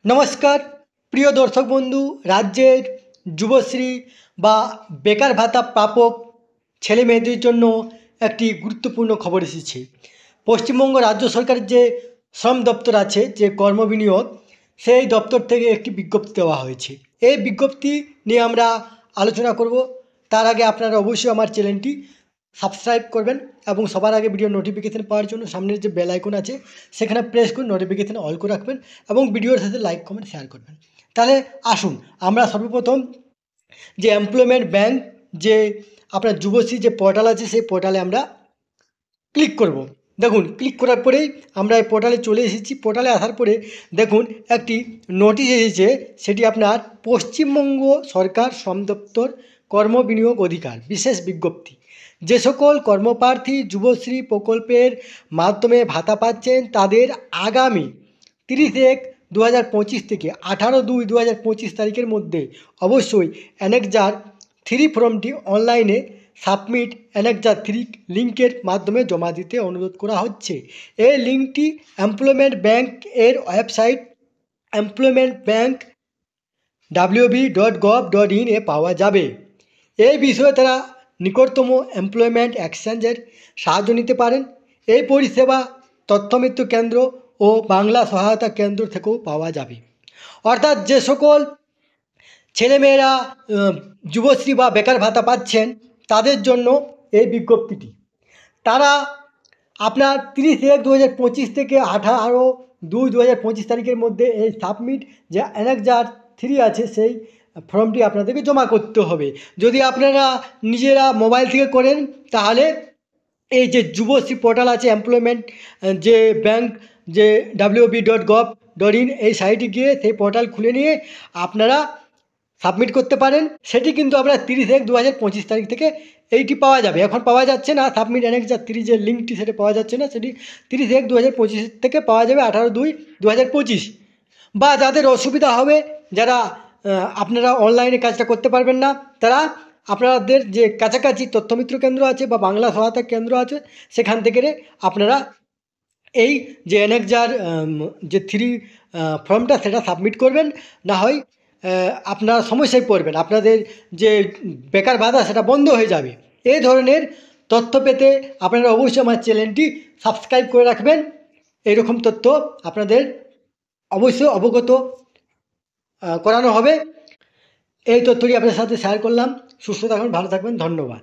नमस्कार प्रिय दर्शक बंधु राज्येर जुबश्री बा बेकार भाता प्रापक छेले मेয়েদের জন্য একটি গুরুত্বপূর্ণ খবর এসেছে। পশ্চিমবঙ্গ রাজ্য সরকারের যে শ্রম দপ্তর আছে, যে কর্মবিনিয়োগ, সেই দপ্তর থেকে একটি বিজ্ঞপ্তি দেওয়া হয়েছে। এই বিজ্ঞপ্তি নিয়ে আমরা আলোচনা করব। তার আগে আপনারা অবশ্যই আমার চ্যানেলটি সাবস্ক্রাইব করবেন এবং সবার আগে ভিডিও নোটিফিকেশান পাওয়ার জন্য সামনের যে বেল আইকন আছে সেখানে প্রেস করে নোটিফিকেশান অল করে রাখবেন এবং ভিডিওর সাথে লাইক কমেন্ট শেয়ার করবেন। তাহলে আসুন আমরা সর্বপ্রথম যে এমপ্লয়মেন্ট ব্যাংক, যে আপনার যুবশ্রী যে পোর্টাল আছে, সেই পোর্টালে আমরা ক্লিক করব। দেখুন, ক্লিক করার পরেই আমরা এই পোর্টালে চলে এসেছি। পোর্টালে আসার পরে দেখুন একটি নোটিশ এসেছে, সেটি আপনার পশ্চিমবঙ্গ সরকার শ্রম দপ্তর কর্মবিনিয়োগ অধিকার বিশেষ বিজ্ঞপ্তি। যে সকল কর্মপ্রার্থী যুবশ্রী প্রকল্পের মাধ্যমে ভাতা পাচ্ছেন তাদের আগামী 30/1/2025 থেকে 18/2/2025 তারিখের মধ্যে অবশ্যই অ্যানেক্সার 3 ফর্মটি অনলাইনে সাবমিট অ্যানেক্সার 3 লিঙ্কের মাধ্যমে জমা দিতে অনুরোধ করা হচ্ছে। এই লিঙ্কটি এমপ্লয়মেন্ট ব্যাংক এর ওয়েবসাইট employmentbank.wb.gov.in এ পাওয়া যাবে। এই বিষয়ে তারা নিকটতম এমপ্লয়মেন্ট এক্সচেঞ্জের সাহায্য নিতে পারেন। এই পরিষেবা তথ্যমিত্র কেন্দ্র ও বাংলা সহায়তা কেন্দ্র থেকেও পাওয়া যাবে। অর্থাৎ যে সকল ছেলেমেয়েরা যুবশ্রী বা বেকার ভাতা পাচ্ছেন তাদের জন্য এই বিজ্ঞপ্তিটি। তারা আপনার 30/1/2025 থেকে 18/2/2025 তারিখের মধ্যে এই সাবমিট যে অ্যানেক্সার 3 আছে সেই ফর্মটি আপনাদেরকে জমা করতে হবে। যদি আপনারা নিজেরা মোবাইল থেকে করেন তাহলে এই যে যুবশ্রী পোর্টাল আছে এমপ্লয়মেন্ট যে ব্যাংক যে wb.gov.in এই সাইটে গিয়ে সেই পোর্টাল খুলে নিয়ে আপনারা সাবমিট করতে পারেন। সেটি কিন্তু আপনার 30/1/2025 তারিখ থেকে এইটি পাওয়া যাবে। এখন পাওয়া যাচ্ছে না, সাবমিট অ্যানেক্সার 3 যে লিঙ্কটি সেটা পাওয়া যাচ্ছে না, সেটি 30/1/2025 থেকে পাওয়া যাবে 18/2/2025। বা যাদের অসুবিধা হবে, যারা আপনারা অনলাইনে কাজটা করতে পারবেন না, তারা আপনাদের যে কাছাকাছি তথ্যমিত্র কেন্দ্র আছে বা বাংলা সহায়তা কেন্দ্র আছে সেখান থেকে আপনারা এই যে অ্যানেক্সার যে 3 ফর্মটা সেটা সাবমিট করবেন। না হয় আপনারা সমস্যায় পড়বেন, আপনাদের যে বেকার ভাতা সেটা বন্ধ হয়ে যাবে। এই ধরনের তথ্য পেতে আপনারা অবশ্যই আমার চ্যানেলটি সাবস্ক্রাইব করে রাখবেন। এইরকম তথ্য আপনাদের অবশ্যই অবগত করানো হবে। এই তথ্যটি আপনাদের সাথে শেয়ার করলাম। সুস্থ থাকুন, ভালো থাকবেন, ধন্যবাদ।